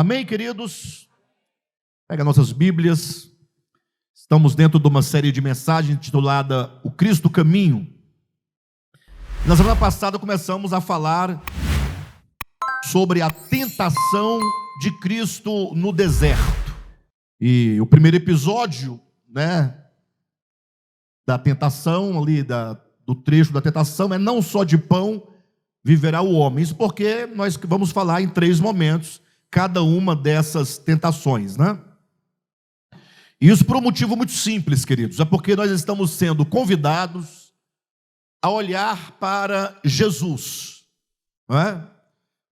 Amém, queridos? Pega nossas Bíblias. Estamos dentro de uma série de mensagens intitulada O Cristo Caminho. Na semana passada começamos a falar sobre a tentação de Cristo no deserto. E o primeiro episódio, da tentação ali, do trecho da tentação, é não só de pão viverá o homem. Isso porque nós vamos falar em 3 momentos cada uma dessas tentações, Isso por um motivo muito simples, queridos. É porque nós estamos sendo convidados a olhar para Jesus,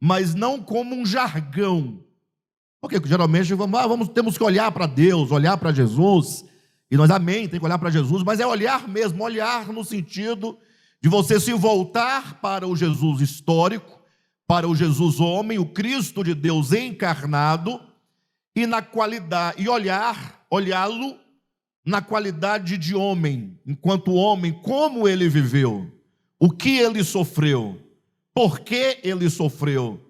mas não como um jargão. Porque geralmente temos que olhar para Deus, olhar para Jesus, e nós, amém, tem que olhar para Jesus, mas é olhar mesmo, olhar no sentido de você se voltar para o Jesus histórico, para o Jesus homem, o Cristo de Deus encarnado, e na qualidade, e olhá-lo na qualidade de homem, enquanto homem, como ele viveu, o que ele sofreu, por que ele sofreu,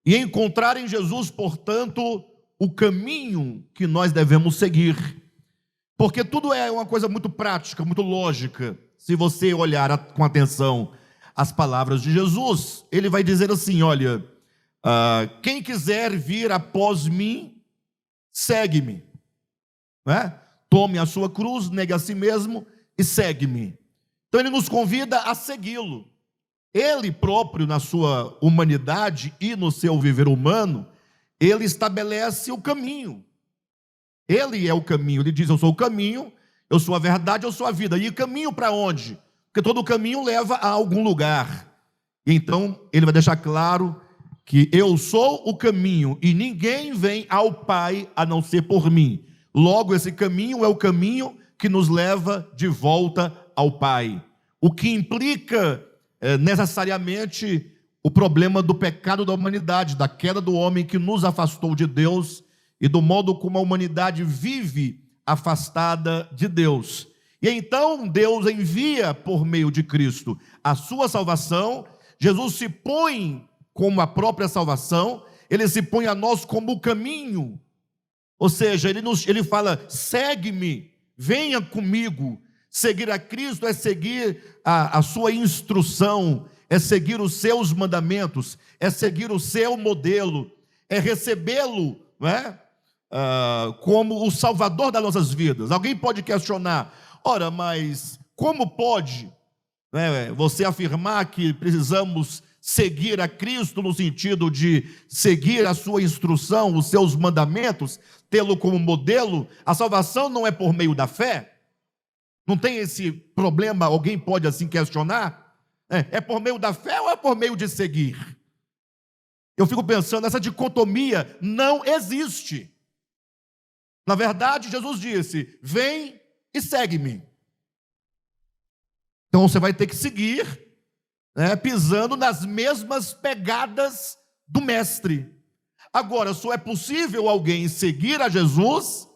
e encontrar em Jesus, portanto, o caminho que nós devemos seguir, porque tudo é uma coisa muito prática, muito lógica. Se você olhar com atenção as palavras de Jesus, ele vai dizer assim, olha, quem quiser vir após mim, segue-me, Tome a sua cruz, negue a si mesmo e segue-me. Então ele nos convida a segui-lo. Ele próprio, na sua humanidade e no seu viver humano, ele estabelece o caminho. Ele é o caminho, ele diz, eu sou o caminho, eu sou a verdade, eu sou a vida. E caminho para onde? Porque todo caminho leva a algum lugar. Então ele vai deixar claro que eu sou o caminho e ninguém vem ao Pai a não ser por mim. Logo, esse caminho é o caminho que nos leva de volta ao Pai. O que implica necessariamente o problema do pecado da humanidade, da queda do homem que nos afastou de Deus e do modo como a humanidade vive afastada de Deus. E então Deus envia por meio de Cristo a sua salvação. Jesus se põe como a própria salvação, ele se põe a nós como o caminho. Ou seja, ele fala, segue-me, venha comigo. Seguir a Cristo é seguir a sua instrução, é seguir os seus mandamentos, é seguir o seu modelo, é recebê-lo, como o Salvador das nossas vidas. Alguém pode questionar, ora, mas como pode você afirmar que precisamos seguir a Cristo no sentido de seguir a sua instrução, os seus mandamentos, tê-lo como modelo? A salvação não é por meio da fé? Não tem esse problema? Alguém pode assim questionar? É por meio da fé ou é por meio de seguir? Eu fico pensando, essa dicotomia não existe. Na verdade, Jesus disse, vem e segue-me. Então você vai ter que seguir, pisando nas mesmas pegadas do mestre. Agora, só é possível alguém seguir a Jesus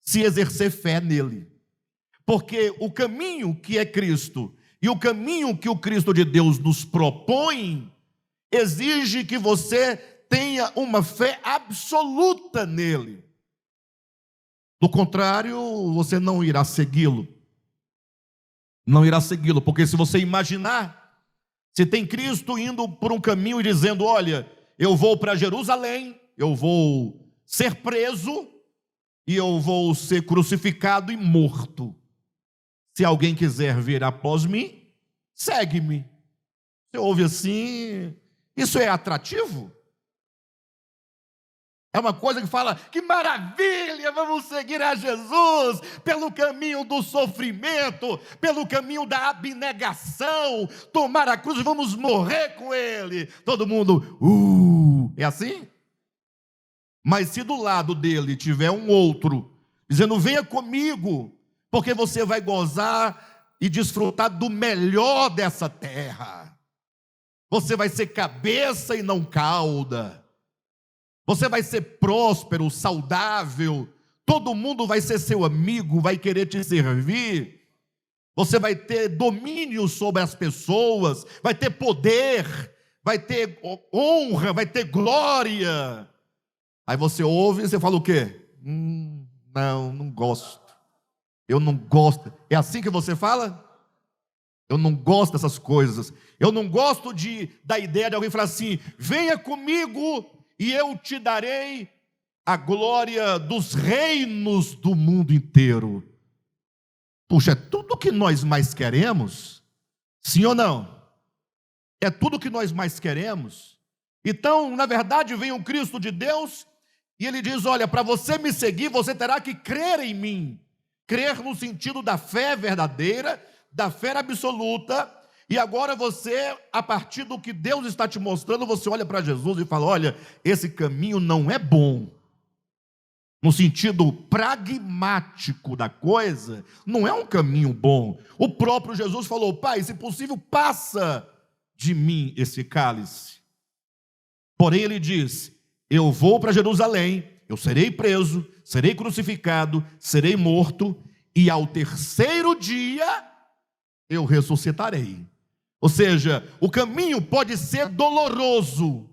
se exercer fé nele. Porque o caminho que é Cristo e o caminho que o Cristo de Deus nos propõe exige que você tenha uma fé absoluta nele. Do contrário, você não irá segui-lo. Não irá segui-lo, porque se você imaginar, se tem Cristo indo por um caminho e dizendo, olha, eu vou para Jerusalém, eu vou ser preso e eu vou ser crucificado e morto. Se alguém quiser vir após mim, segue-me. Você ouve assim, isso é atrativo? É uma coisa que fala, que maravilha, vamos seguir a Jesus pelo caminho do sofrimento, pelo caminho da abnegação, tomar a cruz e vamos morrer com ele. Todo mundo, é assim? Mas se do lado dele tiver um outro, dizendo, venha comigo, porque você vai gozar e desfrutar do melhor dessa terra. Você vai ser cabeça e não cauda. Você vai ser próspero, saudável, todo mundo vai ser seu amigo, vai querer te servir. Você vai ter domínio sobre as pessoas, vai ter poder, vai ter honra, vai ter glória. Aí você ouve e você fala o quê? Não gosto. Eu não gosto. É assim que você fala? Eu não gosto dessas coisas. Eu não gosto da ideia de alguém falar assim: venha comigo e eu te darei a glória dos reinos do mundo inteiro. Puxa, é tudo que nós mais queremos? Sim ou não? É tudo que nós mais queremos. Então, na verdade, vem um Cristo de Deus e ele diz: olha, para você me seguir, você terá que crer em mim. Crer no sentido da fé verdadeira, da fé absoluta. E agora você, a partir do que Deus está te mostrando, você olha para Jesus e fala: olha, esse caminho não é bom. No sentido pragmático da coisa, não é um caminho bom. O próprio Jesus falou: Pai, se possível, passa de mim esse cálice. Porém ele diz: eu vou para Jerusalém, eu serei preso, serei crucificado, serei morto, e ao terceiro dia eu ressuscitarei. Ou seja, o caminho pode ser doloroso,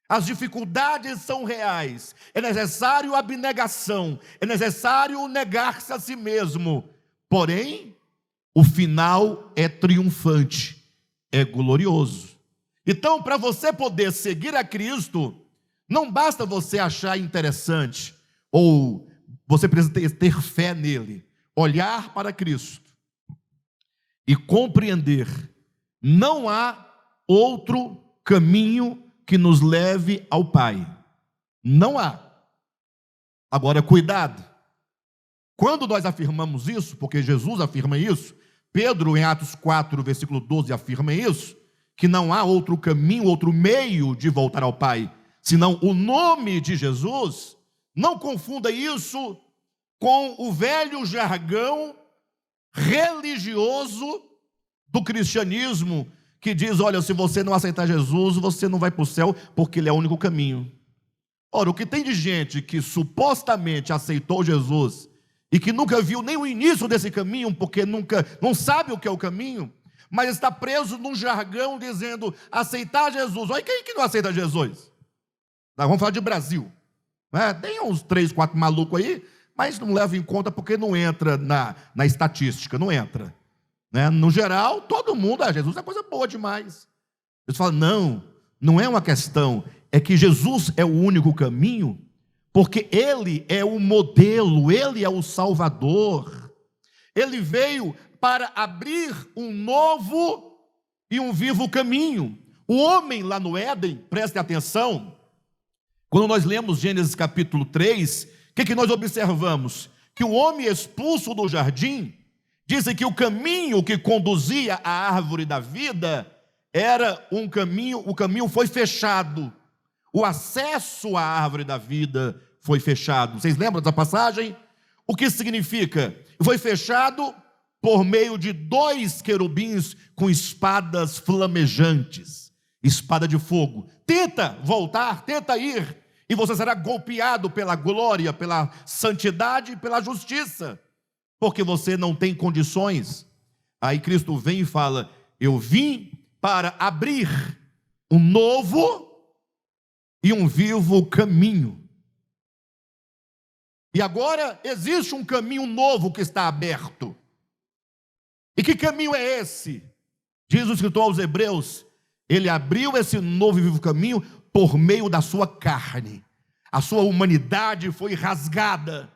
as dificuldades são reais, é necessário abnegação, é necessário negar-se a si mesmo, porém, o final é triunfante, é glorioso. Então, para você poder seguir a Cristo, não basta você achar interessante, ou você precisa ter fé nele, olhar para Cristo e compreender: não há outro caminho que nos leve ao Pai. Não há. Agora, cuidado. Quando nós afirmamos isso, porque Jesus afirma isso, Pedro, em Atos 4, versículo 12, afirma isso, que não há outro caminho, outro meio de voltar ao Pai, senão o nome de Jesus. Não confunda isso com o velho jargão religioso do cristianismo, que diz: olha, se você não aceitar Jesus, você não vai para o céu, porque ele é o único caminho. Ora, o que tem de gente que supostamente aceitou Jesus e que nunca viu nem o início desse caminho, porque não sabe o que é o caminho, mas está preso num jargão dizendo aceitar Jesus. Olha, quem que não aceita Jesus? Nós vamos falar de Brasil, né? Tem uns 3, 4 malucos aí, mas não leva em conta porque não entra na estatística, não entra, né? No geral, todo mundo: Jesus é coisa boa demais. Eles falam: não é uma questão, é que Jesus é o único caminho, porque ele é o modelo, ele é o Salvador. Ele veio para abrir um novo e um vivo caminho. O homem lá no Éden, preste atenção, quando nós lemos Gênesis capítulo 3, o que nós observamos? Que o homem expulso do jardim, dizem que o caminho que conduzia à árvore da vida era um caminho, o caminho foi fechado, o acesso à árvore da vida foi fechado. Vocês lembram dessa passagem? O que significa? Foi fechado por meio de 2 querubins com espadas flamejantes, espada de fogo. Tenta voltar, tenta ir, e você será golpeado pela glória, pela santidade e pela justiça, porque você não tem condições. Aí Cristo vem e fala: eu vim para abrir um novo e um vivo caminho. E agora existe um caminho novo que está aberto. E que caminho é esse? Diz o escritor aos Hebreus: ele abriu esse novo e vivo caminho por meio da sua carne. A sua humanidade foi rasgada,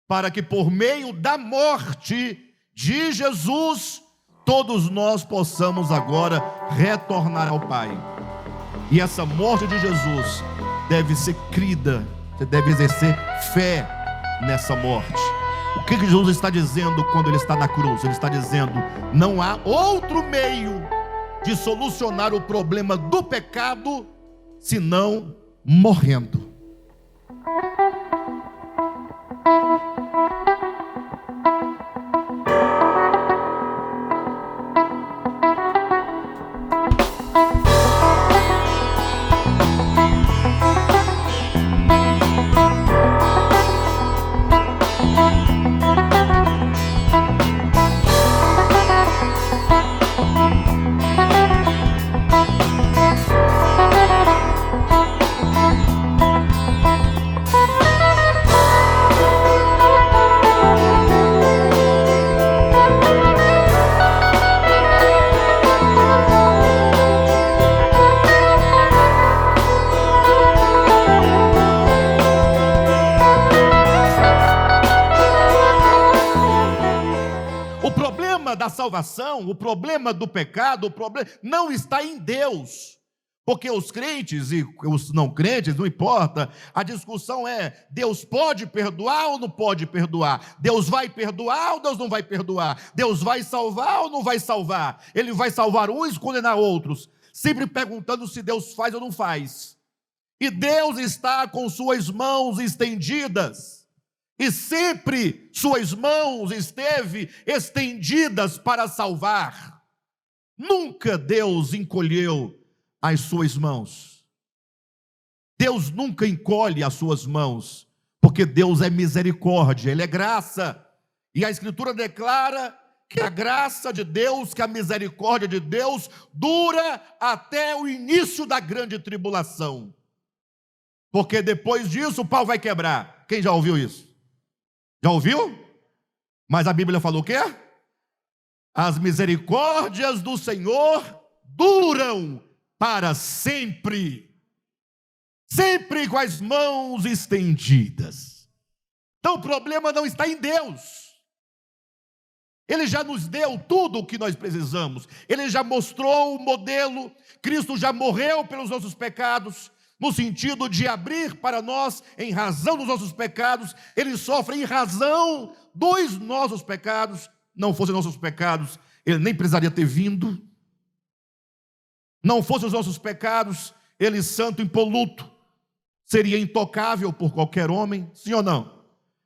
para que por meio da morte de Jesus, todos nós possamos agora retornar ao Pai. E essa morte de Jesus deve ser crida, você deve exercer fé nessa morte. O que Jesus está dizendo quando ele está na cruz? Ele está dizendo: não há outro meio de solucionar o problema do pecado senão morrendo. da salvação, o problema do pecado, o problema não está em Deus. Porque os crentes e os não crentes, não importa, a discussão é: Deus pode perdoar ou não pode perdoar? Deus vai perdoar ou Deus não vai perdoar? Deus vai salvar ou não vai salvar? Ele vai salvar uns e condenar outros, sempre perguntando se Deus faz ou não faz. E Deus está com suas mãos estendidas, e sempre suas mãos esteve estendidas para salvar. Nunca Deus encolheu as suas mãos. Deus nunca encolhe as suas mãos, porque Deus é misericórdia, Ele é graça. E a Escritura declara que a graça de Deus, que a misericórdia de Deus dura até o início da grande tribulação. Porque depois disso o pau vai quebrar. Quem já ouviu isso? Já ouviu? Mas a Bíblia falou o quê? As misericórdias do Senhor duram para sempre, sempre com as mãos estendidas. Então o problema não está em Deus. Ele já nos deu tudo o que nós precisamos. Ele já mostrou o modelo. Cristo já morreu pelos nossos pecados, no sentido de abrir para nós, em razão dos nossos pecados. Ele sofre em razão dos nossos pecados. Não fossem nossos pecados, Ele nem precisaria ter vindo. Não fossem os nossos pecados, Ele santo, impoluto, seria intocável por qualquer homem, sim ou não?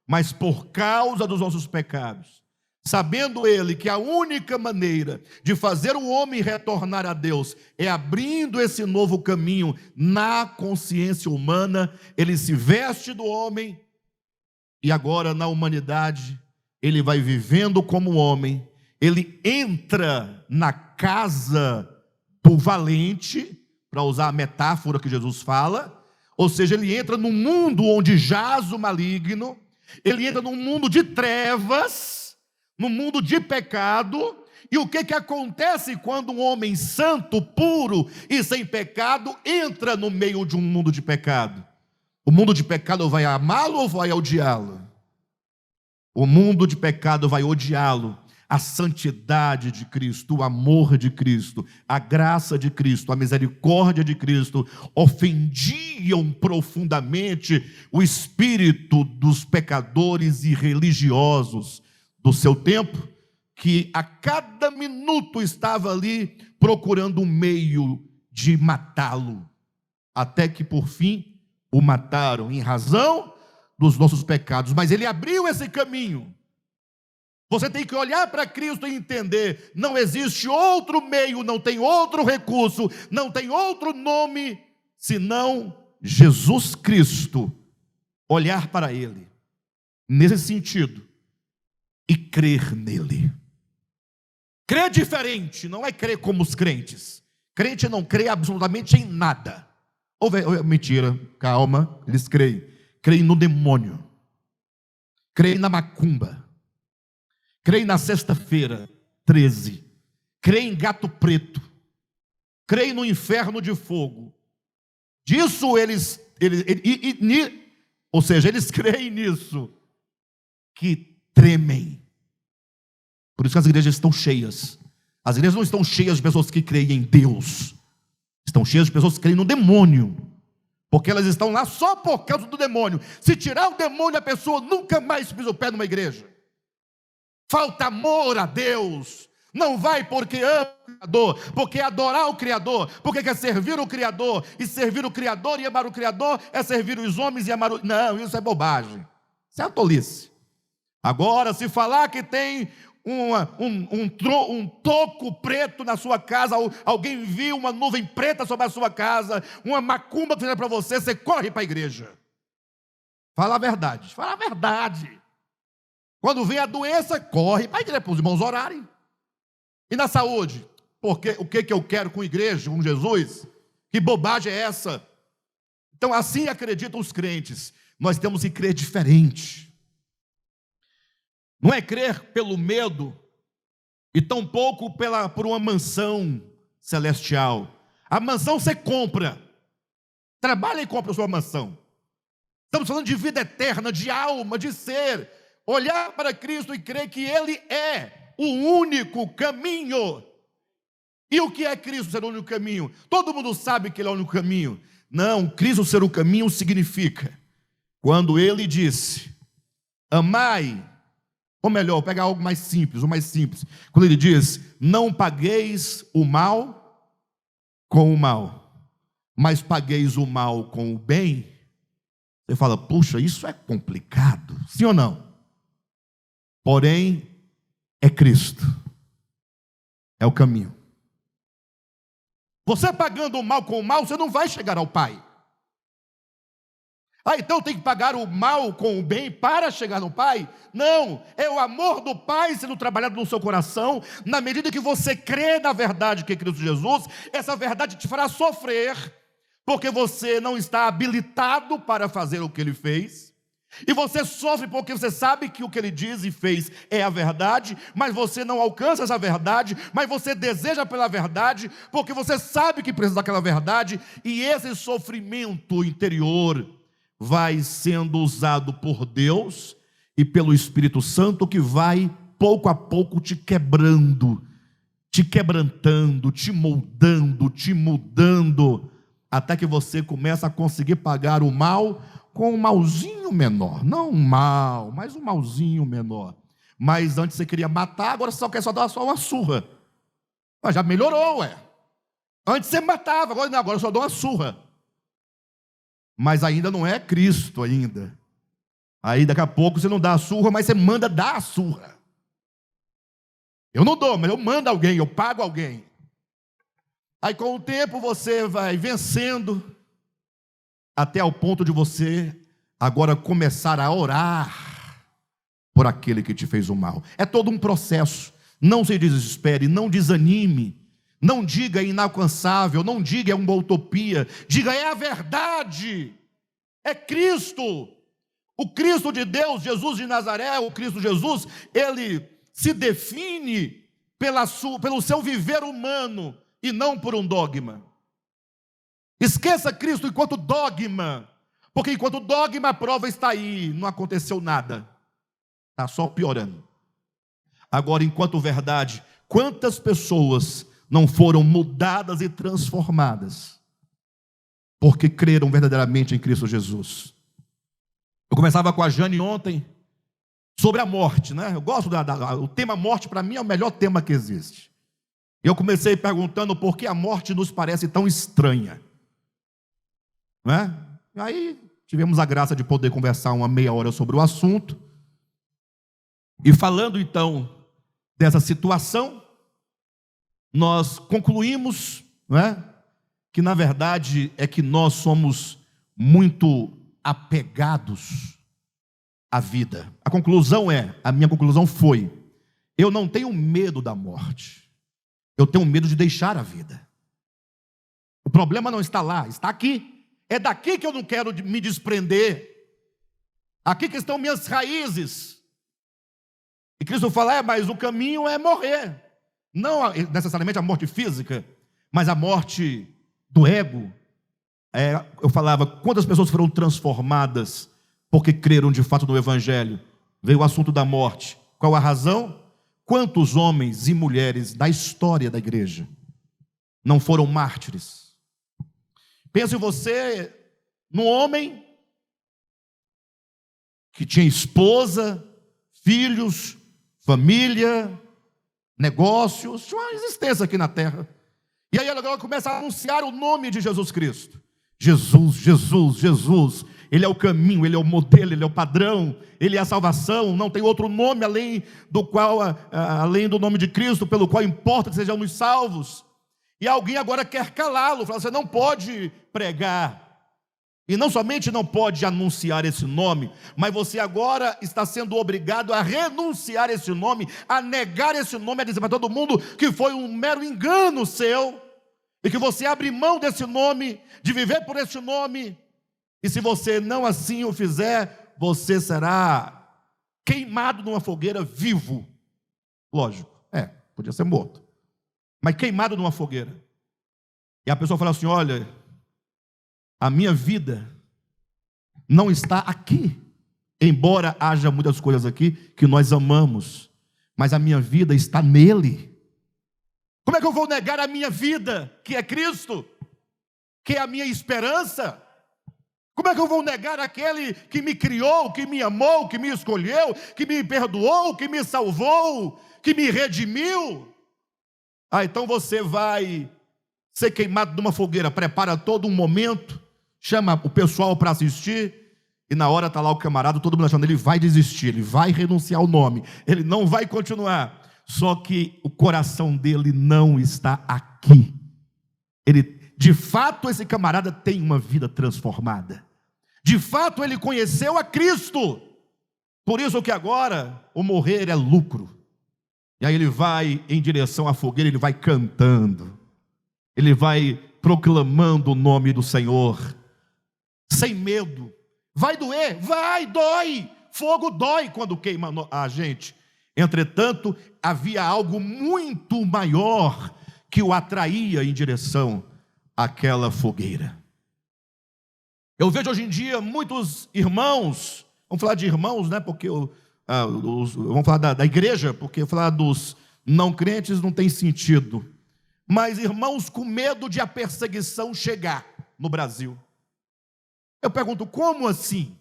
Mas por causa dos nossos pecados, sabendo Ele que a única maneira de fazer o homem retornar a Deus é abrindo esse novo caminho na consciência humana, Ele se veste do homem e agora na humanidade Ele vai vivendo como homem. Ele entra na casa do valente, para usar a metáfora que Jesus fala, ou seja, ele entra num mundo onde jaz o maligno, ele entra num mundo de trevas, num mundo de pecado. E o que acontece quando um homem santo, puro e sem pecado entra no meio de um mundo de pecado? O mundo de pecado vai amá-lo ou vai odiá-lo? O mundo de pecado vai odiá-lo. A santidade de Cristo, o amor de Cristo, a graça de Cristo, a misericórdia de Cristo ofendiam profundamente o espírito dos pecadores e religiosos do seu tempo, que a cada minuto estava ali procurando um meio de matá-lo, até que por fim o mataram em razão dos nossos pecados. Mas ele abriu esse caminho. Você tem que olhar para Cristo e entender: não existe outro meio, não tem outro recurso, não tem outro nome, senão Jesus Cristo. Olhar para Ele, nesse sentido, e crer nele. Crer diferente, não é crer como os crentes. Crente não crê absolutamente em nada. Mentira, calma, eles creem. Creem no demônio, creem na macumba, creem na sexta-feira 13, creem em gato preto, creem no inferno de fogo. Disso eles creem nisso, que tremem. Por isso que as igrejas estão cheias. As igrejas não estão cheias de pessoas que creem em Deus, estão cheias de pessoas que creem no demônio, porque elas estão lá só por causa do demônio. Se tirar o demônio, a pessoa nunca mais pisa o pé numa igreja. Falta amor a Deus. Não vai porque ama o Criador, porque é adorar o Criador, porque quer servir o Criador, e servir o Criador e amar o Criador é servir os homens e amar o... Não, isso é bobagem, isso é tolice. Agora, se falar que tem um toco preto na sua casa, alguém viu uma nuvem preta sobre a sua casa, uma macumba que fizeram para você, você corre para a igreja. Fala a verdade, fala a verdade. Quando vem a doença, corre para a igreja, para os irmãos orarem. E na saúde? Porque o que eu quero com a igreja, com Jesus? Que bobagem é essa? Então assim acreditam os crentes. Nós temos que crer diferente. Não é crer pelo medo, e tampouco por uma mansão celestial. A mansão você compra. Trabalha e compra a sua mansão. Estamos falando de vida eterna, de alma, de ser. Olhar para Cristo e crer que Ele é o único caminho. E o que é Cristo ser o único caminho? Todo mundo sabe que Ele é o único caminho. Não, Cristo ser o caminho significa, quando Ele disse, amai, ou melhor, vou pegar algo mais simples, o mais simples. Quando Ele diz, não pagueis o mal com o mal, mas pagueis o mal com o bem. Você fala, puxa, isso é complicado, sim ou não? Porém, é Cristo, é o caminho. Você pagando o mal com o mal, você não vai chegar ao Pai. Então tem que pagar o mal com o bem para chegar no Pai? Não, é o amor do Pai sendo trabalhado no seu coração. Na medida que você crê na verdade que é Cristo Jesus, essa verdade te fará sofrer, porque você não está habilitado para fazer o que Ele fez. E você sofre porque você sabe que o que Ele diz e fez é a verdade, mas você não alcança essa verdade, mas você deseja pela verdade, porque você sabe que precisa daquela verdade, e esse sofrimento interior vai sendo usado por Deus e pelo Espírito Santo, que vai pouco a pouco te quebrando, te quebrantando, te moldando, te mudando, até que você começa a conseguir pagar o mal com um malzinho menor, não um mal, mas um malzinho menor. Mas antes você queria matar, agora você só quer dar só uma surra. Mas já melhorou, ué. Antes você matava, agora eu só dou uma surra. Mas ainda não é Cristo ainda. Aí daqui a pouco você não dá a surra, mas você manda dar a surra. Eu não dou, mas eu mando alguém, eu pago alguém. Aí com o tempo você vai vencendo, até ao ponto de você agora começar a orar por aquele que te fez o mal. É todo um processo. Não se desespere, não desanime, não diga é inalcançável, não diga é uma utopia, diga é a verdade, é Cristo. O Cristo de Deus, Jesus de Nazaré, o Cristo Jesus, Ele se define pelo seu viver humano e não por um dogma. Esqueça Cristo enquanto dogma, porque enquanto dogma a prova está aí, não aconteceu nada, está só piorando. Agora, enquanto verdade, quantas pessoas não foram mudadas e transformadas, porque creram verdadeiramente em Cristo Jesus? Eu conversava com a Jane ontem, sobre a morte, né? Eu gosto o tema morte, para mim é o melhor tema que existe. Eu comecei perguntando por que a morte nos parece tão estranha. Não é? Aí tivemos a graça de poder conversar uma meia hora sobre o assunto. E falando então dessa situação, nós concluímos, não é, que na verdade é que nós somos muito apegados à vida. A minha conclusão foi, eu não tenho medo da morte, eu tenho medo de deixar a vida. O problema não está lá, está aqui. É daqui que eu não quero me desprender. Aqui que estão minhas raízes. E Cristo fala, mas o caminho é morrer. Não necessariamente a morte física, mas a morte do ego. Eu falava, quantas pessoas foram transformadas porque creram de fato no Evangelho? Veio o assunto da morte. Qual a razão? Quantos homens e mulheres da história da igreja não foram mártires? Pense você num homem que tinha esposa, filhos, família, negócios, tinha uma existência aqui na terra. E aí ela agora começa a anunciar o nome de Jesus Cristo. Jesus, Jesus, Jesus. Ele é o caminho, Ele é o modelo, Ele é o padrão, Ele é a salvação. Não tem outro nome além do nome de Cristo, pelo qual importa que sejamos salvos. E alguém agora quer calá-lo, fala, você não pode pregar. E não somente não pode anunciar esse nome, mas você agora está sendo obrigado a renunciar esse nome, a negar esse nome, a dizer para todo mundo que foi um mero engano seu, e que você abre mão desse nome, de viver por esse nome, e se você não assim o fizer, você será queimado numa fogueira vivo. Lógico, podia ser morto, mas queimado numa fogueira. E a pessoa fala assim, olha, a minha vida não está aqui, embora haja muitas coisas aqui que nós amamos, mas a minha vida está nele. Como é que eu vou negar a minha vida, que é Cristo, que é a minha esperança? Como é que eu vou negar aquele que me criou, que me amou, que me escolheu, que me perdoou, que me salvou, que me redimiu? Então você vai ser queimado numa fogueira, prepara todo um momento, chama o pessoal para assistir, e na hora está lá o camarada, todo mundo achando, ele vai desistir, ele vai renunciar ao nome, ele não vai continuar. Só que o coração dele não está aqui. De fato, esse camarada tem uma vida transformada. De fato, ele conheceu a Cristo. Por isso que agora o morrer é lucro. E aí ele vai em direção à fogueira, ele vai cantando, ele vai proclamando o nome do Senhor, sem medo. Vai doer? Vai, dói. Fogo dói quando queima a gente. Entretanto, havia algo muito maior que o atraía em direção àquela fogueira. Eu vejo hoje em dia muitos irmãos, vamos falar de irmãos, né? Porque vamos falar da igreja, porque falar dos não crentes não tem sentido. Mas irmãos com medo de a perseguição chegar no Brasil. Eu pergunto, como assim?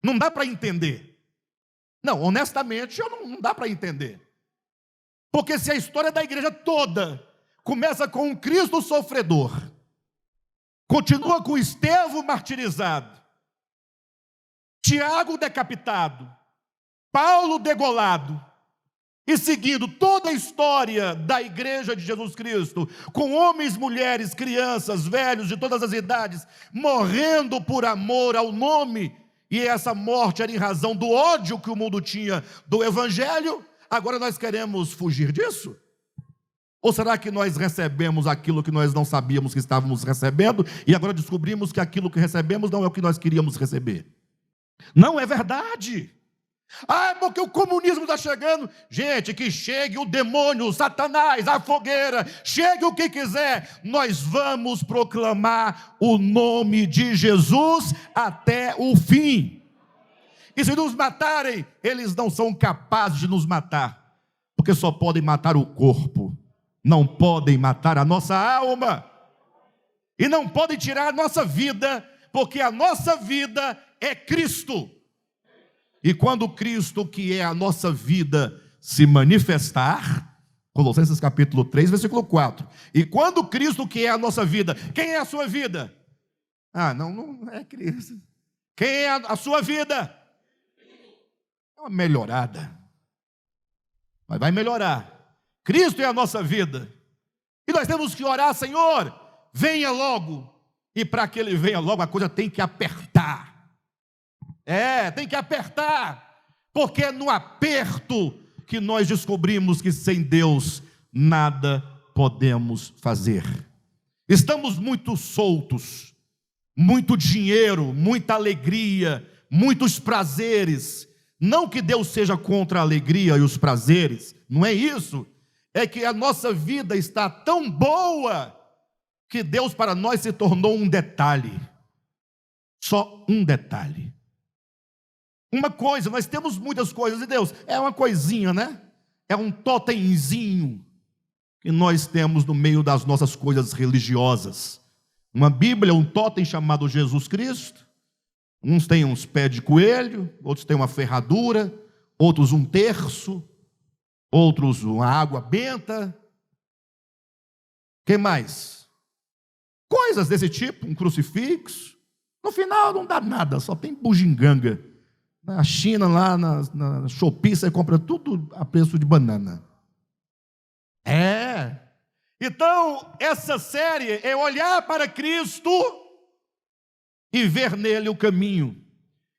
Não dá para entender. Não, honestamente, não dá para entender. Porque se a história da igreja toda começa com um Cristo sofredor, continua com Estevão martirizado, Tiago decapitado, Paulo degolado, e seguindo toda a história da igreja de Jesus Cristo, com homens, mulheres, crianças, velhos de todas as idades, morrendo por amor ao nome, e essa morte era em razão do ódio que o mundo tinha do evangelho, agora nós queremos fugir disso? Ou será que nós recebemos aquilo que nós não sabíamos que estávamos recebendo, e agora descobrimos que aquilo que recebemos não é o que nós queríamos receber? Não é verdade. Porque o comunismo está chegando. Gente, que chegue o demônio, o Satanás, a fogueira, chegue o que quiser, nós vamos proclamar o nome de Jesus até o fim. E se nos matarem, eles não são capazes de nos matar, porque só podem matar o corpo, não podem matar a nossa alma, e não podem tirar a nossa vida, porque a nossa vida é Cristo. E quando Cristo, que é a nossa vida, se manifestar, Colossenses capítulo 3, versículo 4. E quando Cristo, que é a nossa vida, quem é a sua vida? Não é Cristo. Quem é a sua vida? É uma melhorada. Mas vai melhorar. Cristo é a nossa vida. E nós temos que orar, Senhor, venha logo. E para que Ele venha logo, a coisa tem que apertar. Tem que apertar, porque é no aperto que nós descobrimos que sem Deus nada podemos fazer. Estamos muito soltos, muito dinheiro, muita alegria, muitos prazeres. Não que Deus seja contra a alegria e os prazeres, não é isso. É que a nossa vida está tão boa que Deus para nós se tornou um detalhe. Só um detalhe. Uma coisa, nós temos muitas coisas, e Deus é uma coisinha, né? É um totemzinho que nós temos no meio das nossas coisas religiosas. Uma Bíblia, um totem chamado Jesus Cristo. Uns têm uns pés de coelho, outros têm uma ferradura, outros um terço, outros uma água benta. Que mais? Coisas desse tipo, um crucifixo. No final não dá nada, só tem bugiganga. Na China, lá na Shopee, você compra tudo a preço de banana. Então, essa série é olhar para Cristo e ver nele o caminho.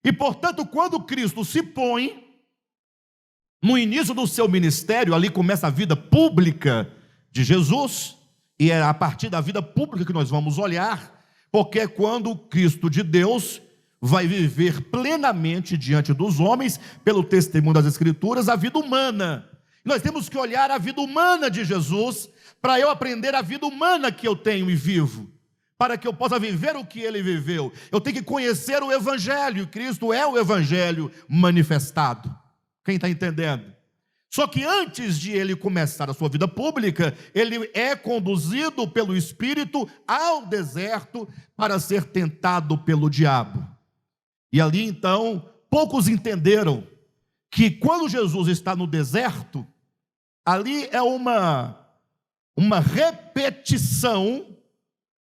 E, portanto, quando Cristo se põe, no início do seu ministério, ali começa a vida pública de Jesus, e é a partir da vida pública que nós vamos olhar, porque é quando o Cristo de Deus vai viver plenamente diante dos homens, pelo testemunho das Escrituras, a vida humana. Nós temos que olhar a vida humana de Jesus, para eu aprender a vida humana que eu tenho e vivo, para que eu possa viver o que ele viveu. Eu tenho que conhecer o Evangelho, Cristo é o Evangelho manifestado. Quem está entendendo? Só que antes de ele começar a sua vida pública, ele é conduzido pelo Espírito ao deserto para ser tentado pelo diabo. E ali então, poucos entenderam que quando Jesus está no deserto, ali é uma repetição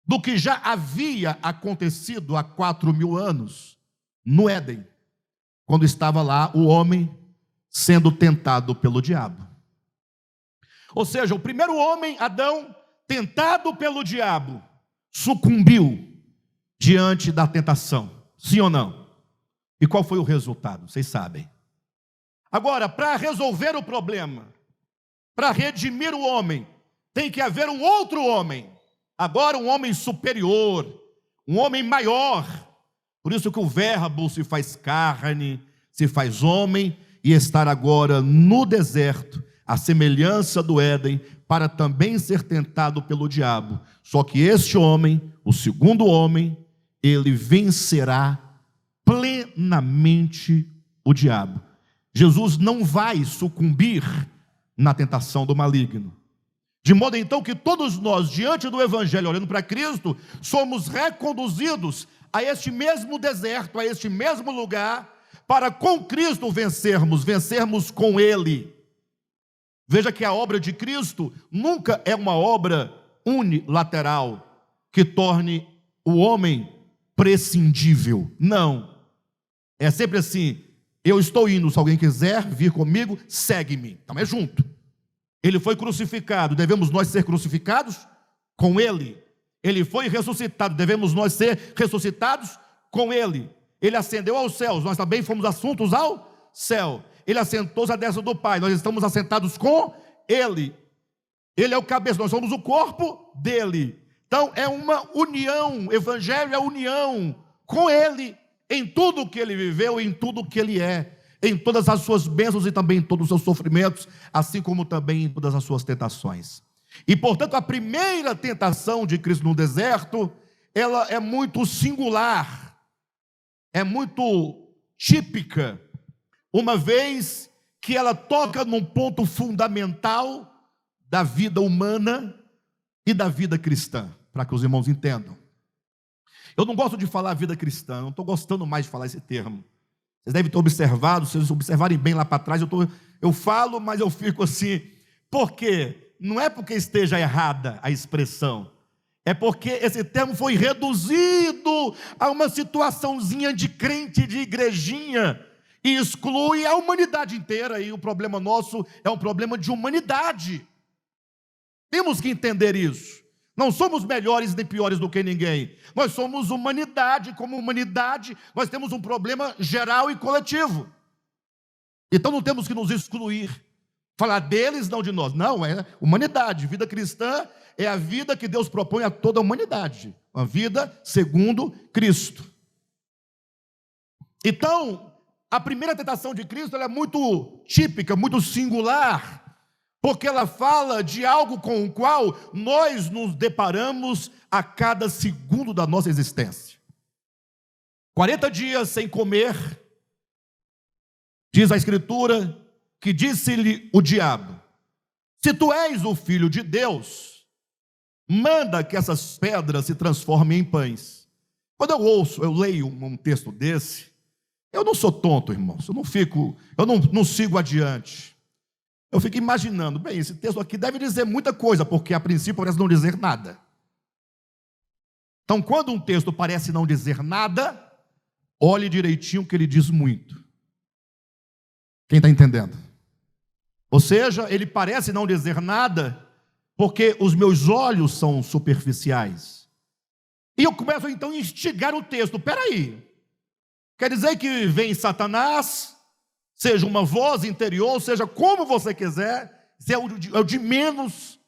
do que já havia acontecido há 4.000 anos no Éden, quando estava lá o homem sendo tentado pelo diabo. Ou seja, o primeiro homem, Adão, tentado pelo diabo, sucumbiu diante da tentação. Sim ou não? E qual foi o resultado? Vocês sabem. Agora, para resolver o problema, para redimir o homem, tem que haver um outro homem. Agora um homem superior, um homem maior. Por isso que o verbo se faz carne, se faz homem, e estar agora no deserto, à semelhança do Éden, para também ser tentado pelo diabo. Só que este homem, o segundo homem, ele vencerá plenamente o diabo. Jesus não vai sucumbir na tentação do maligno. De modo então que todos nós, diante do Evangelho, olhando para Cristo, somos reconduzidos a este mesmo deserto, a este mesmo lugar, para com Cristo vencermos com Ele. Veja que a obra de Cristo nunca é uma obra unilateral, que torne o homem prescindível. Não. É sempre assim, eu estou indo, se alguém quiser vir comigo, segue-me. Então é junto. Ele foi crucificado, devemos nós ser crucificados com Ele. Ele foi ressuscitado, devemos nós ser ressuscitados com Ele. Ele ascendeu aos céus, nós também fomos assuntos ao céu. Ele assentou-se à destra do Pai, nós estamos assentados com Ele. Ele é o cabeça, nós somos o corpo dele. Então é uma união, o Evangelho é união com Ele, em tudo que Ele viveu, em tudo que Ele é, em todas as suas bênçãos e também em todos os seus sofrimentos, assim como também em todas as suas tentações. E portanto a primeira tentação de Cristo no deserto, ela é muito singular, é muito típica, uma vez que ela toca num ponto fundamental da vida humana e da vida cristã, para que os irmãos entendam. Eu não gosto de falar vida cristã, não estou gostando mais de falar esse termo. Vocês devem ter observado, se vocês observarem bem lá para trás, eu falo, mas eu fico assim, por quê? Não é porque esteja errada a expressão, é porque esse termo foi reduzido a uma situaçãozinha de crente, de igrejinha, e exclui a humanidade inteira, e o problema nosso é um problema de humanidade. Temos que entender isso. Não somos melhores nem piores do que ninguém. Nós somos humanidade. Como humanidade, nós temos um problema geral e coletivo. Então não temos que nos excluir. Falar deles, não de nós. Não, é humanidade. Vida cristã é a vida que Deus propõe a toda a humanidade. Uma vida segundo Cristo. Então, a primeira tentação de Cristo ela é muito típica, muito singular, porque ela fala de algo com o qual nós nos deparamos a cada segundo da nossa existência. 40 dias sem comer, diz a Escritura, que disse-lhe o diabo: se tu és o Filho de Deus, manda que essas pedras se transformem em pães. Quando eu leio um texto desse, eu não sou tonto, irmãos, eu não sigo adiante. Eu fico imaginando, bem, esse texto aqui deve dizer muita coisa, porque a princípio parece não dizer nada. Então, quando um texto parece não dizer nada, olhe direitinho que ele diz muito. Quem está entendendo? Ou seja, ele parece não dizer nada, porque os meus olhos são superficiais. E eu começo então a instigar o texto. Peraí, quer dizer que vem Satanás, seja uma voz interior, seja como você quiser, se é o de menos,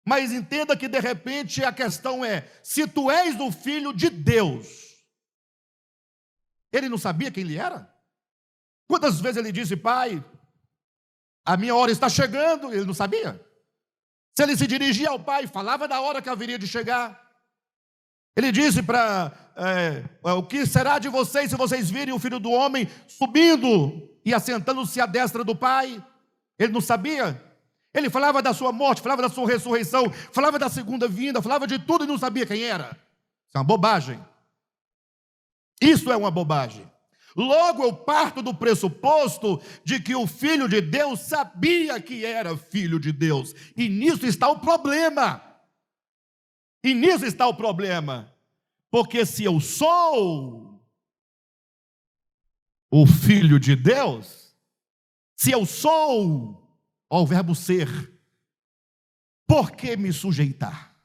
mas entenda que de repente a questão é, se tu és o Filho de Deus, ele não sabia quem ele era? Quantas vezes ele disse: Pai, a minha hora está chegando, ele não sabia? Se ele se dirigia ao Pai, falava da hora que haveria de chegar. Ele disse o que será de vocês se vocês virem o Filho do Homem subindo e assentando-se à destra do Pai? Ele não sabia? Ele falava da sua morte, falava da sua ressurreição, falava da segunda vinda, falava de tudo e não sabia quem era. Isso é uma bobagem. Isso é uma bobagem. Logo eu parto do pressuposto de que o Filho de Deus sabia que era Filho de Deus. E nisso está o problema. E nisso está o problema. Porque se eu sou o Filho de Deus, se eu sou, ó, o verbo ser, por que me sujeitar?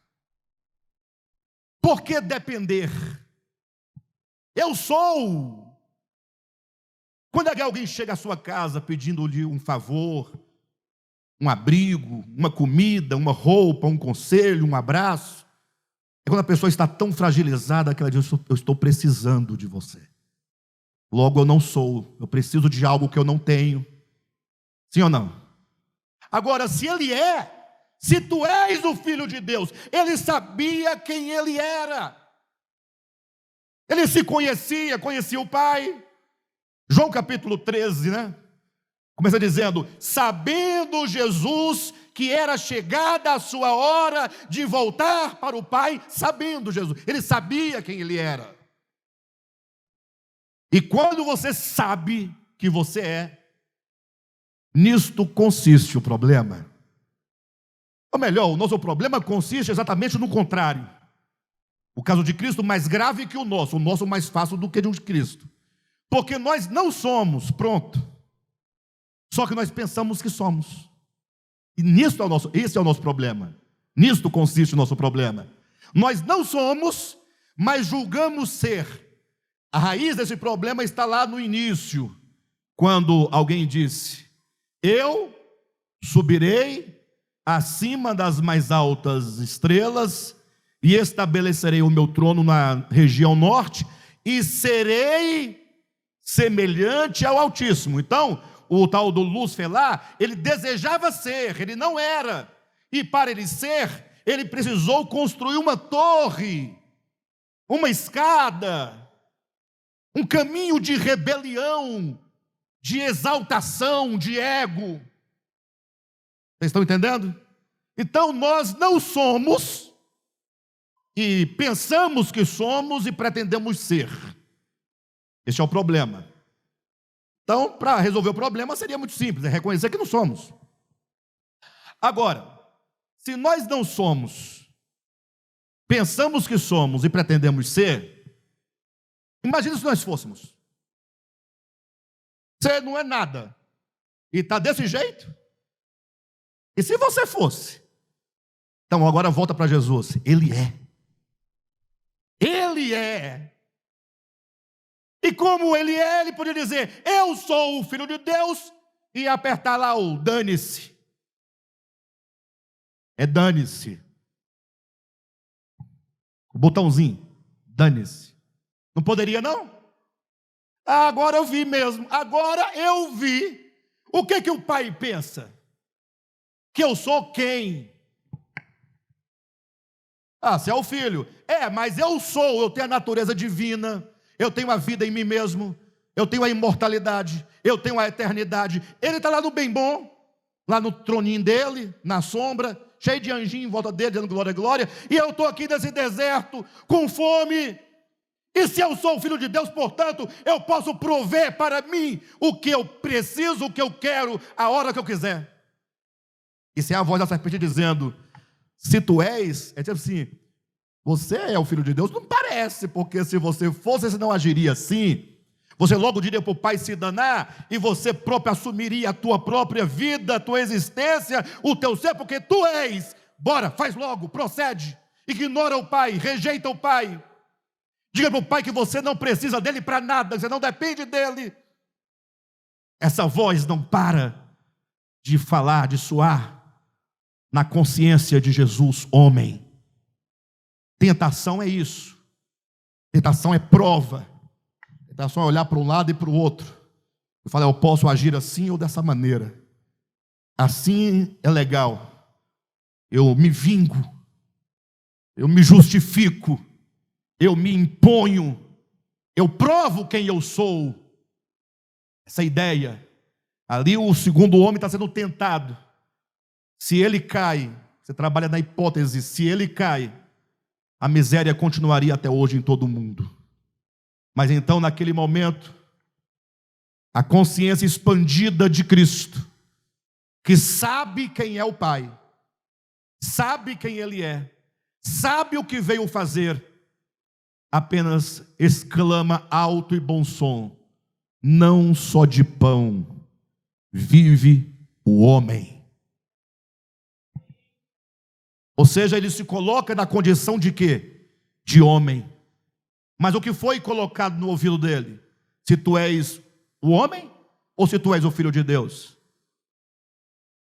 Por que depender? Eu sou. Quando alguém chega à sua casa pedindo-lhe um favor, um abrigo, uma comida, uma roupa, um conselho, um abraço, é quando a pessoa está tão fragilizada que ela diz: eu estou precisando de você. Logo eu não sou, eu preciso de algo que eu não tenho. Sim ou não? Agora, se tu és o Filho de Deus, ele sabia quem ele era. Ele se conhecia o Pai. João capítulo 13, né? Começa dizendo: sabendo Jesus que era chegada a sua hora de voltar para o Pai, sabendo Jesus, ele sabia quem ele era. E quando você sabe que você é, nisto consiste o problema. Ou melhor, o nosso problema consiste exatamente no contrário. O caso de Cristo mais grave que o nosso mais fácil do que o de Cristo. Porque nós não somos, pronto. Só que nós pensamos que somos. E esse é o nosso problema. Nisto consiste o nosso problema. Nós não somos, mas julgamos ser. A raiz desse problema está lá no início, quando alguém disse: eu subirei acima das mais altas estrelas e estabelecerei o meu trono na região norte e serei semelhante ao Altíssimo. Então, o tal do Lúcifer lá, ele desejava ser, ele não era. E para ele ser, ele precisou construir uma torre, uma escada, um caminho de rebelião, de exaltação, de ego. Vocês estão entendendo? Então nós não somos, e pensamos que somos e pretendemos ser. Esse é o problema. Então, para resolver o problema seria muito simples, é reconhecer que não somos. Agora, se nós não somos, pensamos que somos e pretendemos ser, imagina se nós fôssemos. Você não é nada e está desse jeito? E se você fosse? Então agora volta para Jesus. Ele é. Ele é. E como ele é, ele podia dizer: eu sou o Filho de Deus, e apertar lá o dane-se. É dane-se. O botãozinho, dane-se. Não poderia, não? Ah, agora eu vi mesmo. Agora eu vi. O que o Pai pensa? Que eu sou quem? Ah, você é o Filho. É, mas eu tenho a natureza divina. Eu tenho a vida em mim mesmo, eu tenho a imortalidade, eu tenho a eternidade. Ele está lá no bem bom, lá no troninho dele, na sombra, cheio de anjinho em volta dele, dizendo glória, glória, e eu estou aqui nesse deserto, com fome. E se eu sou o Filho de Deus, portanto, eu posso prover para mim o que eu preciso, o que eu quero, a hora que eu quiser. Isso é a voz da serpente dizendo: se tu és, é tipo assim, você é o Filho de Deus? Não parece, porque se você fosse, você não agiria assim. Você logo diria para o Pai se danar, e você próprio assumiria a tua própria vida, a tua existência, o teu ser, porque tu és. Bora, faz logo, procede. Ignora o Pai, rejeita o Pai. Diga para o Pai que você não precisa dele para nada, você não depende dele. Essa voz não para de falar, de soar na consciência de Jesus, homem. Tentação é isso. Tentação é prova. Tentação é olhar para um lado e para o outro. Eu falo: eu posso agir assim ou dessa maneira. Assim é legal. Eu me vingo. Eu me justifico. eu me imponho, eu provo quem eu sou. Essa ideia. Ali o segundo homem está sendo tentado. Se ele cai, você trabalha na hipótese, se ele cai, a miséria continuaria até hoje em todo o mundo. Mas então, naquele momento, a consciência expandida de Cristo, que sabe quem é o Pai, sabe quem Ele é, sabe o que veio fazer, apenas exclama alto e bom som: não só de pão vive o homem. Ou seja, ele se coloca na condição de quê? De homem. Mas o que foi colocado no ouvido dele? Se tu és o homem ou se tu és o filho de Deus?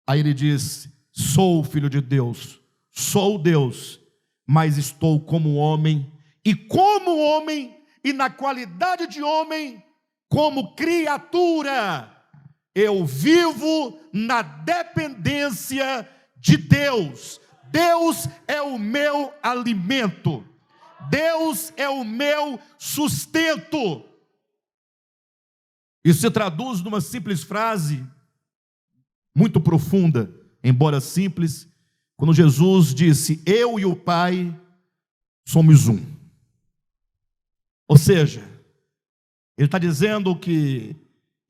Aí ele diz: sou filho de Deus, sou Deus, mas estou como homem, e como homem, e na qualidade de homem, como criatura, eu vivo na dependência de Deus. Deus é o meu alimento, Deus é o meu sustento. Isso se traduz numa simples frase, muito profunda, embora simples, quando Jesus disse: eu e o Pai somos um. Ou seja, ele está dizendo que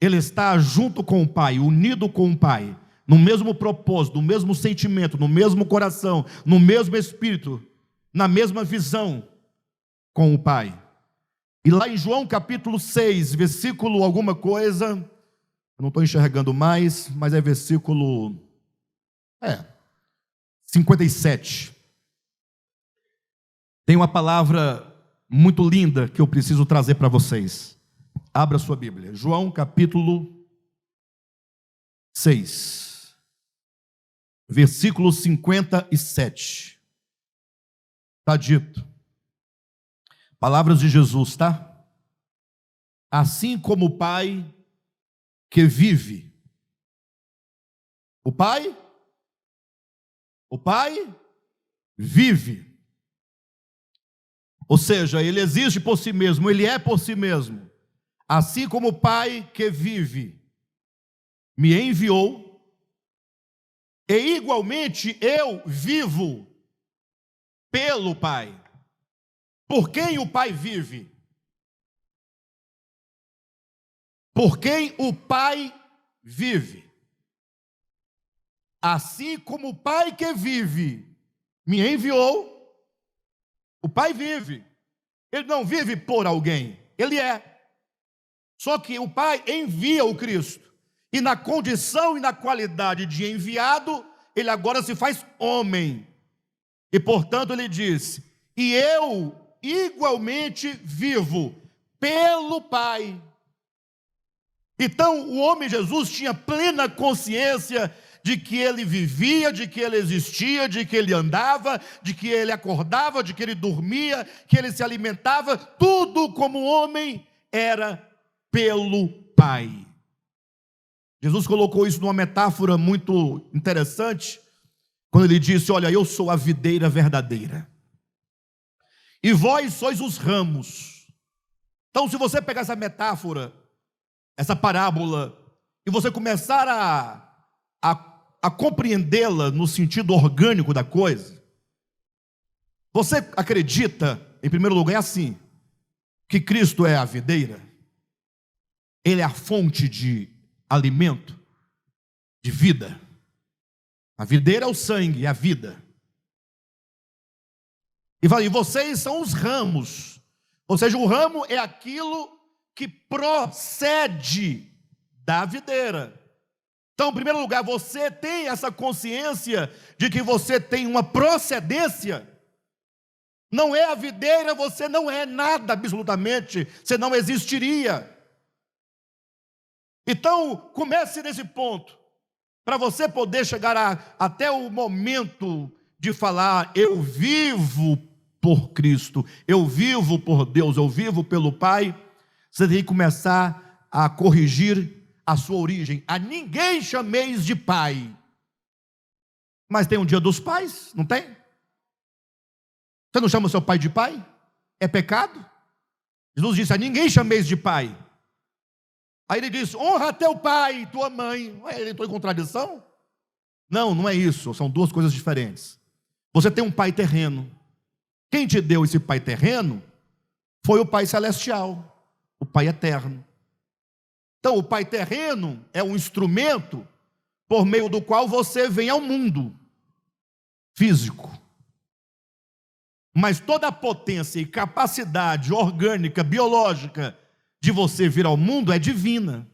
ele está junto com o Pai, unido com o Pai, no mesmo propósito, no mesmo sentimento, no mesmo coração, no mesmo espírito, na mesma visão com o Pai. E lá em João capítulo 6, versículo alguma coisa, eu não estou enxergando mais, mas é versículo 57. Tem uma palavra muito linda que eu preciso trazer para vocês. Abra sua Bíblia, João capítulo 6, versículo 57. Está dito, palavras de Jesus, tá? Assim como o Pai que vive, o Pai vive, ou seja, ele existe por si mesmo, ele é por si mesmo. Assim como o Pai que vive me enviou, e igualmente eu vivo pelo Pai. Por quem o Pai vive? Por quem o Pai vive? Assim como o Pai que vive me enviou, o Pai vive. Ele não vive por alguém, ele é. Só que o Pai envia o Cristo, e na condição e na qualidade de enviado, ele agora se faz homem. E portanto ele diz: e eu igualmente vivo pelo Pai. Então o homem Jesus tinha plena consciência de que ele vivia, de que ele existia, de que ele andava, de que ele acordava, de que ele dormia, que ele se alimentava, tudo como homem era pelo Pai. Jesus colocou isso numa metáfora muito interessante, quando ele disse: olha, eu sou a videira verdadeira, e vós sois os ramos. Então, se você pegar essa metáfora, essa parábola, e você começar a compreendê-la no sentido orgânico da coisa, você acredita, em primeiro lugar, assim, que Cristo é a videira, ele é a fonte de alimento, de vida. A videira é o sangue, é a vida. E vocês são os ramos, ou seja, o ramo é aquilo que procede da videira. Então, em primeiro lugar, você tem essa consciência de que você tem uma procedência. Não é a videira, você não é nada absolutamente, você não existiria. Então, comece nesse ponto, para você poder chegar até o momento de falar: eu vivo por Cristo, eu vivo por Deus, eu vivo pelo Pai. Você tem que começar a corrigir a sua origem. A ninguém chameis de pai. Mas tem um dia dos pais, não tem? Você não chama o seu pai de pai? é pecado? Jesus disse: a ninguém chameis de pai. Aí ele disse: honra teu pai e tua mãe. Ué, ele entrou em contradição? Não, não é isso, são duas coisas diferentes. Você tem um pai terreno. Quem te deu esse pai terreno foi o pai celestial, o pai eterno. Então o pai terreno é um instrumento por meio do qual você vem ao mundo físico. Mas toda a potência e capacidade orgânica, biológica de você vir ao mundo é divina.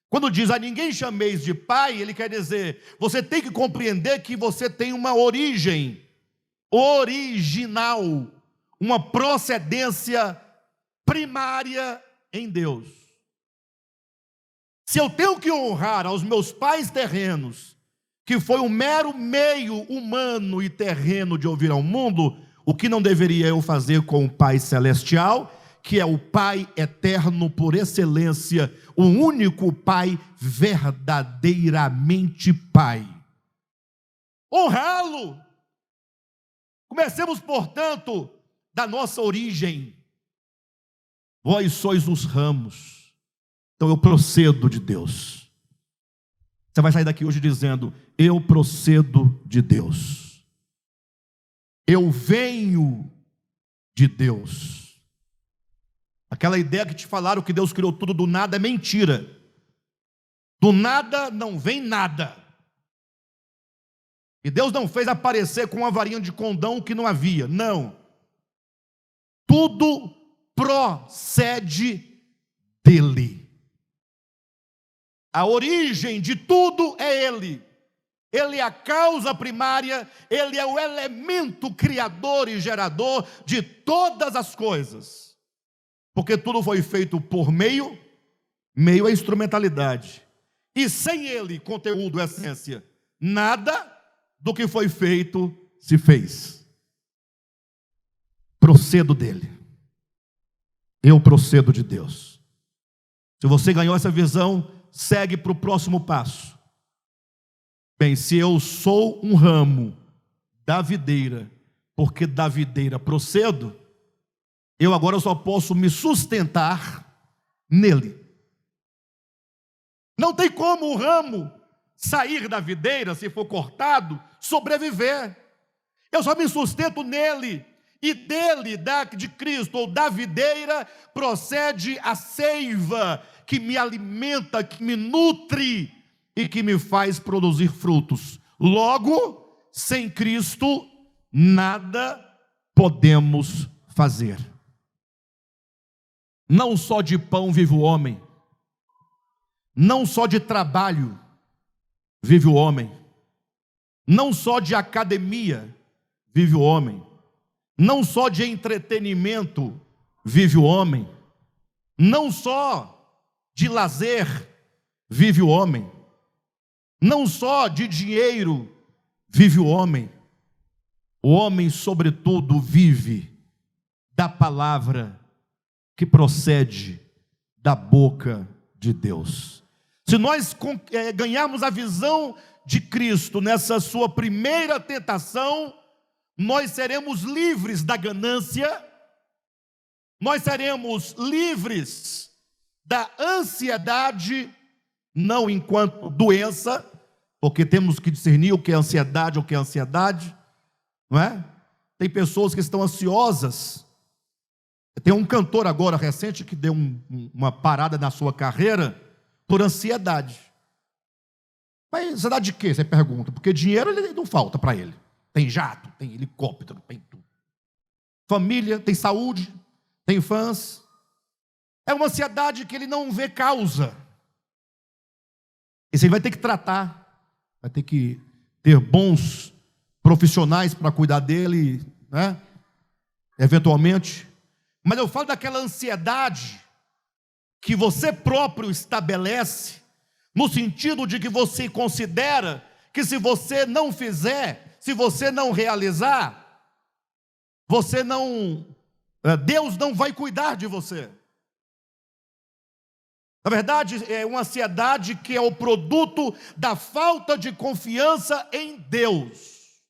Quando diz a ninguém chameis de pai, ele quer dizer, você tem que compreender que você tem uma origem original, uma procedência primária em Deus. Se eu tenho que honrar aos meus pais terrenos, que foi um mero meio humano e terreno de ouvir ao mundo, o que não deveria eu fazer com o Pai Celestial, que é o Pai eterno por excelência, o único Pai verdadeiramente Pai. Honrá-lo. Comecemos, portanto, da nossa origem. Vós sois os ramos, então eu procedo de Deus. Você vai sair daqui hoje dizendo: eu procedo de Deus. Eu venho de Deus. Aquela ideia que te falaram que Deus criou tudo do nada é mentira. Do nada não vem nada. E Deus não fez aparecer com uma varinha de condão que não havia. Não. Tudo procede dele. A origem de tudo é ele. Ele é a causa primária, ele é o elemento criador e gerador de todas as coisas. Porque tudo foi feito por meio é instrumentalidade. E sem ele, conteúdo, essência, nada do que foi feito se fez. Procedo dele. Eu procedo de Deus. Se você ganhou essa visão, segue para o próximo passo. Bem, se eu sou um ramo da videira, porque da videira procedo, eu agora só posso me sustentar nele. Não tem como o ramo sair da videira, se for cortado, sobreviver. Eu só me sustento nele. E dele, de Cristo ou da videira, procede a seiva que me alimenta, que me nutre e que me faz produzir frutos. Logo, sem Cristo, nada podemos fazer. Não só de pão vive o homem, não só de trabalho vive o homem, não só de academia vive o homem, não só de entretenimento vive o homem, não só de lazer vive o homem, não só de dinheiro vive o homem, sobretudo, vive da palavra que procede da boca de Deus. Se nós ganharmos a visão de Cristo nessa sua primeira tentação, nós seremos livres da ganância, nós seremos livres da ansiedade, não enquanto doença, porque temos que discernir o que é ansiedade, não é? Tem pessoas que estão ansiosas. Tem um cantor agora recente que deu uma parada na sua carreira por ansiedade. Mas ansiedade de quê? Você pergunta. Porque dinheiro ele não falta para ele. Tem jato, tem helicóptero, tem tudo. Família, tem saúde, tem fãs. É uma ansiedade que ele não vê causa. Esse ele vai ter que tratar. Vai ter que ter bons profissionais para cuidar dele, né? Eventualmente. Mas eu falo daquela ansiedade que você próprio estabelece, no sentido de que você considera que se você não fizer, se você não realizar, Deus não vai cuidar de você. Na verdade, é uma ansiedade que é o produto da falta de confiança em Deus.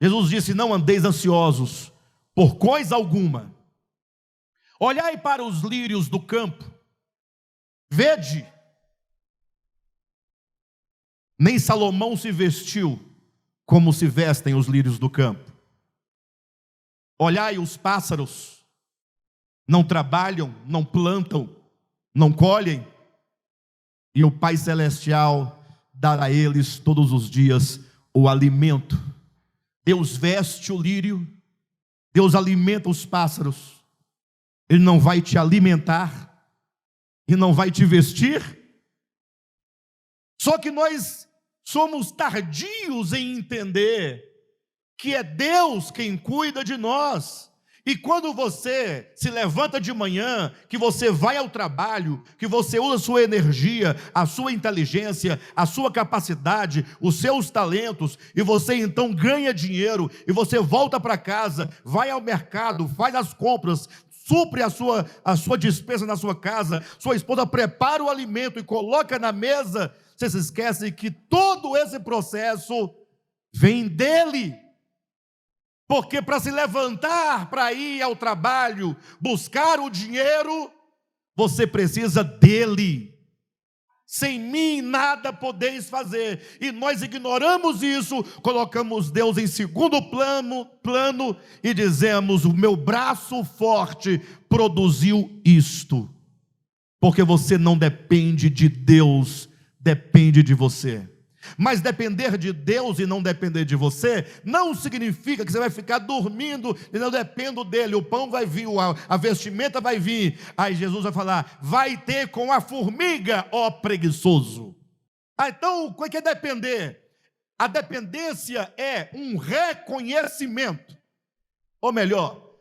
Jesus disse: não andeis ansiosos por coisa alguma, Olhai para os lírios do campo, vede, nem Salomão se vestiu como se vestem os lírios do campo. Olhai os pássaros, não trabalham, não plantam, não colhem, e o Pai Celestial dá a eles todos os dias o alimento. Deus veste o lírio, Deus alimenta os pássaros. Ele não vai te alimentar e não vai te vestir? Só que nós somos tardios em entender que é Deus quem cuida de nós. E quando você se levanta de manhã, que você vai ao trabalho, que você usa a sua energia, a sua inteligência, a sua capacidade, os seus talentos, e você então ganha dinheiro, e você volta para casa, vai ao mercado, faz as compras, supre a sua despesa na sua casa, sua esposa prepara o alimento e coloca na mesa, você se esquece que todo esse processo vem dele. Porque para se levantar, para ir ao trabalho, buscar o dinheiro, você precisa dele. Sem mim nada podeis fazer. E nós ignoramos isso, colocamos Deus em segundo plano e dizemos: o meu braço forte produziu isto. Porque você não depende de Deus, depende de você. Mas depender de Deus e não depender de você não significa que você vai ficar dormindo e não dependo dele. O pão vai vir, a vestimenta vai vir. Aí Jesus vai falar: vai ter com a formiga, ó preguiçoso. Então o que é depender? A dependência é um reconhecimento. Ou melhor,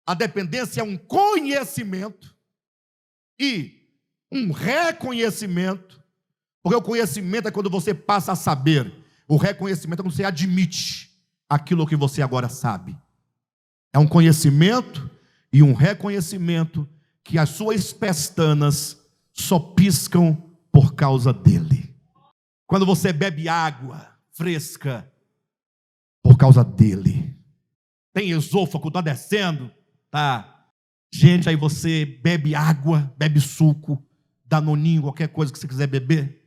a dependência é um conhecimento e um reconhecimento. Porque o conhecimento é quando você passa a saber. O reconhecimento é quando você admite aquilo que você agora sabe. É um conhecimento e um reconhecimento que as suas pestanas só piscam por causa dele. Quando você bebe água fresca, por causa dele. Tem esôfago, está descendo, tá? Gente, aí você bebe água, bebe suco, danoninho, qualquer coisa que você quiser beber.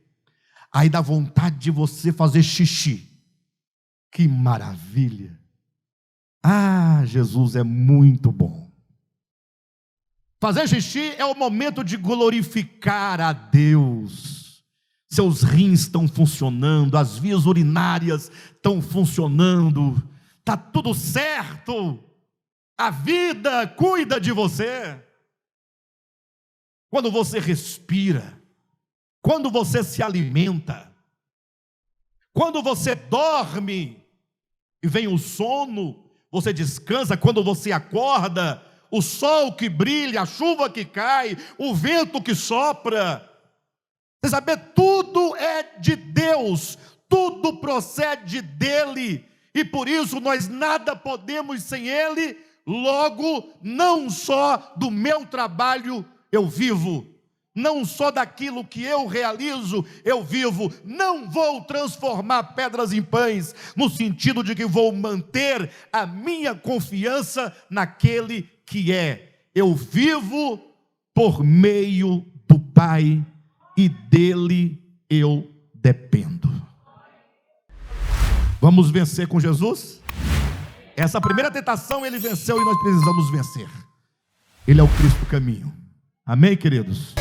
Aí dá vontade de você fazer xixi. Que maravilha! Ah, Jesus é muito bom. Fazer xixi é o momento de glorificar a Deus. Seus rins estão funcionando, as vias urinárias estão funcionando, está tudo certo. A vida cuida de você. Quando você respira, quando você se alimenta, quando você dorme e vem o sono, você descansa. Quando você acorda, o sol que brilha, a chuva que cai, o vento que sopra, você sabe, tudo é de Deus, tudo procede dele, e por isso nós nada podemos sem ele. Logo, não só do meu trabalho eu vivo, não só daquilo que eu realizo eu vivo. Não vou transformar pedras em pães, no sentido de que vou manter a minha confiança naquele que é. Eu vivo por meio do Pai e dele eu dependo. Vamos vencer com Jesus? Essa primeira tentação ele venceu e nós precisamos vencer. Ele é o Cristo caminho. Amém, queridos?